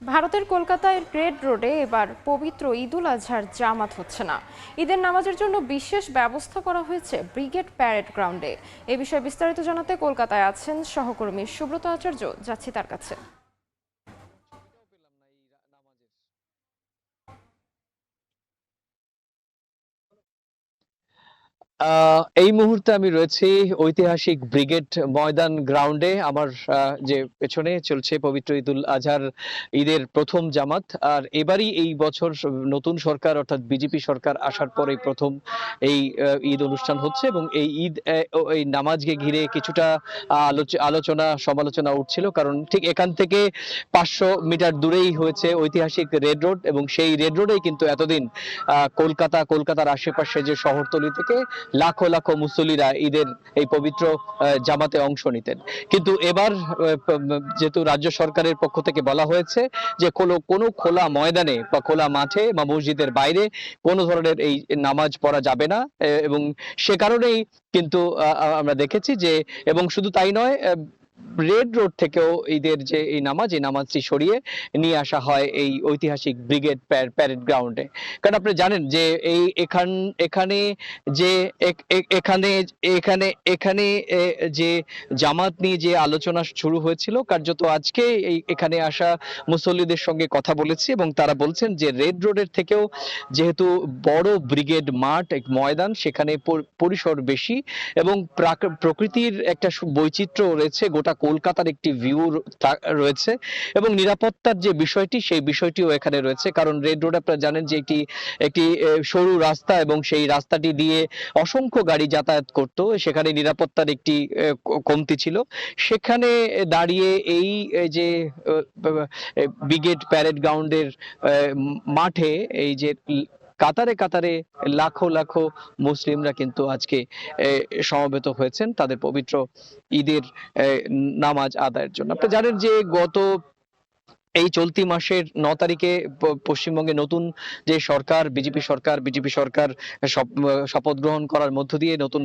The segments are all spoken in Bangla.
ভারতের কলকাতায় রেড রোডে এবার পবিত্র ঈদুল আজহার জামাত হচ্ছে না। ঈদের নামাজের জন্য বিশেষ ব্যবস্থা করা হয়েছে ব্রিগেড প্যারেড গ্রাউন্ডে। এ বিষয়ে বিস্তারিত জানাতে কলকাতায় আছেন সহকর্মী সুব্রত আচার্য, যাচ্ছি তার কাছে। এই মুহূর্তে আমি রয়েছি ঐতিহাসিক ব্রিগেড ময়দান গ্রাউন্ডে। আমার যে পেছনে চলছে পবিত্র ঈদুল আজহার ঈদের প্রথম জামাত। আর এবারই এই বছর নতুন সরকার অর্থাৎ বিজেপি সরকার আসার পরে প্রথম এই ঈদ অনুষ্ঠান হচ্ছে এবং এই ঈদ এই নামাজকে ঘিরে কিছুটা আলোচনা সমালোচনা উঠছিল, কারণ ঠিক এখান থেকে 500 মিটার দূরেই হয়েছে ঐতিহাসিক রেড রোড এবং সেই রেড রোডেই কিন্তু এতদিন কলকাতার আশেপাশে যে শহরতলি থেকে লাখো লাখো মুসল্লিরা ঈদের এই পবিত্র জামাতে অংশ নিতেন। কিন্তু এবার যেহেতু রাজ্য সরকারের পক্ষ থেকে বলা হয়েছে যে কোনো খোলা ময়দানে বা খোলা মাঠে বা মসজিদের বাইরে কোনো ধরনের এই নামাজ পড়া যাবে না, এবং সে কারণেই কিন্তু আমরা দেখেছি যে, এবং শুধু তাই নয়, রেড রোড থেকেও ঈদের যে এই নামাজটি সরিয়ে নিয়ে আসা হয় এই ঐতিহাসিক ব্রিগেড প্যারেড গ্রাউন্ডে। কারণ আপনি জানেন যে এই এখানে যে এখানে এখানে এখানে যে জামাত নিয়ে যে আলোচনা শুরু হয়েছিল, কার্যত আজকে এখানে আসা মুসল্লিদের সঙ্গে কথা বলেছি এবং তারা বলছেন যে রেড রোডের থেকেও যেহেতু বড় ব্রিগেড মাঠ, এক ময়দান, সেখানে পরিসর বেশি এবং প্রকৃতির একটা বৈচিত্র্য রয়েছে, গোটা কলকাতার একটি ভিউ রয়েছে এবং নিরাপত্তার যে বিষয়টি সেই বিষয়টিও এখানে রয়েছে। কারণ রেড রোড আপনারা জানেন যে একটি একটি সরু রাস্তা এবং সেই রাস্তাটি দিয়ে অসংখ্য গাড়ি যাতায়াত করত, সেখানে নিরাপত্তার একটি কমতি ছিল। সেখানে দাঁড়িয়ে এই যে ব্রিগেড প্যারেড গ্রাউন্ডের মাঠে এই যে কাতারে কাতারে লাখো লাখো মুসলিমরা কিন্তু আজকে সমবেত হয়েছেন তাদের পবিত্র ঈদের নামাজ আদায়ের জন্য। আপনি জানেন যে গত এই চলতি মাসের 9 তারিখে পশ্চিমবঙ্গে নতুন যে সরকার, বিজেপি সরকার শপথ গ্রহণ করার মধ্য দিয়ে নতুন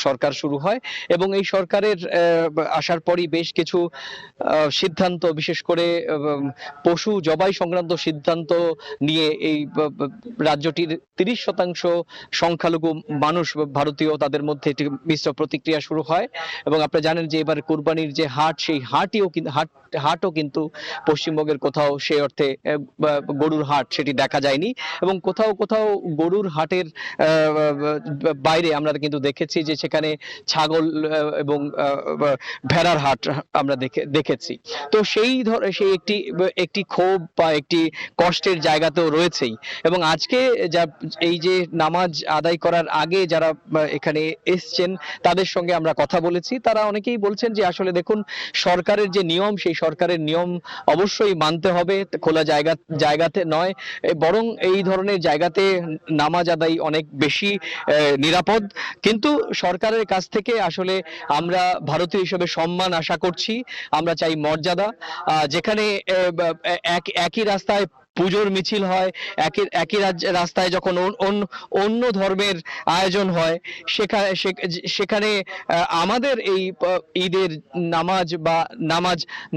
সরকার শুরু হয় এবং এই সরকারের আসার পরই বেশ কিছু সিদ্ধান্ত, বিশেষ করে পশু জবাই সংক্রান্ত সিদ্ধান্ত নিয়ে এই রাজ্যটির 30% সংখ্যালঘু মানুষ ভারতীয়, তাদের মধ্যে একটি মিশ্র প্রতিক্রিয়া শুরু হয় এবং আপনারা জানেন যে এবার কুরবানির যে হাট, সেই হাটও কিন্তু পশ্চিমবঙ্গের কোথাও সে অর্থে গরুর হাট সেটি দেখা যায়নি এবং কোথাও কোথাও গরুর হাটের বাইরে আমরা কিন্তু দেখেছি যে সেখানে ছাগল এবং ভেড়ার হাট আমরা দেখেছি। তো সেই একটি ক্ষোভ বা একটি কষ্টের জায়গাতেও রয়েছেই এবং আজকে যা এই যে নামাজ আদায় করার আগে যারা এখানে এসছেন তাদের সঙ্গে আমরা কথা বলেছি, তারা অনেকেই বলছেন যে আসলে দেখুন, সরকারের যে নিয়ম সেই সরকারের নিয়ম অবশ্যই মানতে হবে, খোলা জায়গাতে নয়, বরং এই ধরনের জায়গাতে নামাজ আদায় অনেক বেশি নিরাপদ। কিন্তু সরকারের কাছ থেকে আসলে আমরা ভারতীয় হিসেবে সম্মান আশা করছি, আমরা চাই মর্যাদা। যেখানে একই রাস্তায় পুজোর মিছিল হয়, একই রাস্তায় যখন অন্য ধর্মের আয়োজন হয়, সেখানে আমাদের এই ঈদের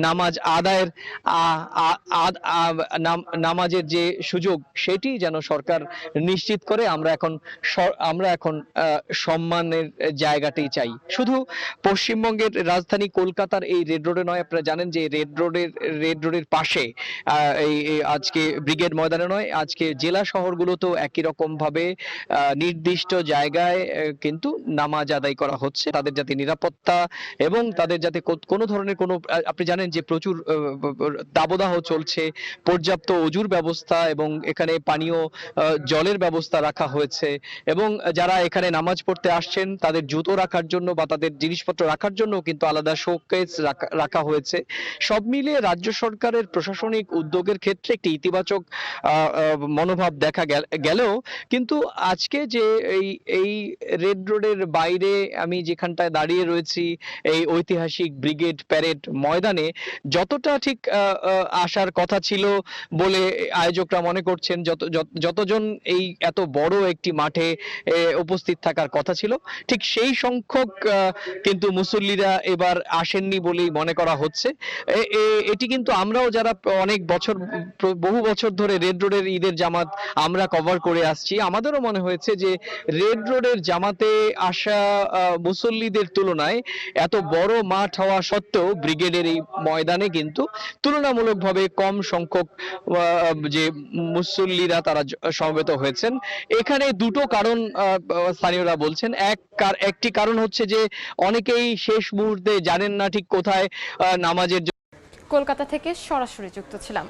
নামাজ আদায়ের নামাজের যে সুযোগ সেটি যেন সরকার নিশ্চিত করে। আমরা এখন সম্মানের জায়গাটাই চাই। শুধু পশ্চিমবঙ্গের রাজধানী কলকাতার এই রেড রোডে নয়, আপনারা জানেন যে রেড রোডের পাশে এই আজকে ব্রিগেড ময়দানে নয়, আজকে জেলা শহরগুলোতেও একই রকম ভাবে নির্দিষ্ট জায়গায় কিন্তু নামাজ আদায় করা হচ্ছে, তাদের যাতে নিরাপত্তা এবং তাদের যাতে কোনো ধরনের আপনি জানেন যে প্রচুর দাবদাহ চলছে, পর্যাপ্ত অজুর ব্যবস্থা এবং এখানে পানীয় জলের ব্যবস্থা রাখা হয়েছে এবং যারা এখানে নামাজ পড়তে আসছেন তাদের জুতো রাখার জন্য বা তাদের জিনিসপত্র রাখার জন্য কিন্তু আলাদা শোকেস রাখা হয়েছে। সব মিলিয়ে রাজ্য সরকারের প্রশাসনিক উদ্যোগের ক্ষেত্রে একটি ইতিবাচক ইতিবাচক মনোভাব দেখা গেলেও কিন্তু আজকে যে এই এই রেড রোডের বাইরে আমি যেখানটায় দাঁড়িয়ে রয়েছি এই ঐতিহাসিক ব্রিগেড প্যারেড ময়দানে যতটা ঠিক আসার কথা ছিল বলে আয়োজকরা মনে করছেন, যতজন এই এত বড় একটি মাঠে উপস্থিত থাকার কথা ছিল, ঠিক সেই সংখ্যক কিন্তু মুসল্লিরা এবার আসেননি বলেই মনে করা হচ্ছে। এটি কিন্তু আমরাও যারা অনেক বছর বহু বছর ধরে রেড রোডের ঈদের জামাত আমরা কভার করে আসছি, আমাদেরও মনে হয়েছে যে রেড রোডের জামাতে আসা মুসল্লিদের তুলনায় এত বড় মাঠ হওয়া সত্ত্বেও ব্রিগেডের এই ময়দানে কিন্তু তুলনামূলকভাবে কম সংখ্যক যে মুসল্লিরা তারা সমবেত হয়েছেন। এখানে দুটো কারণ স্থানীয়রা বলছেন। একটি কারণ হচ্ছে যে অনেকেই শেষ মুহূর্তে জানেন না ঠিক কোথায় নামাজের। কলকাতা থেকে সরাসরি যুক্ত ছিলাম।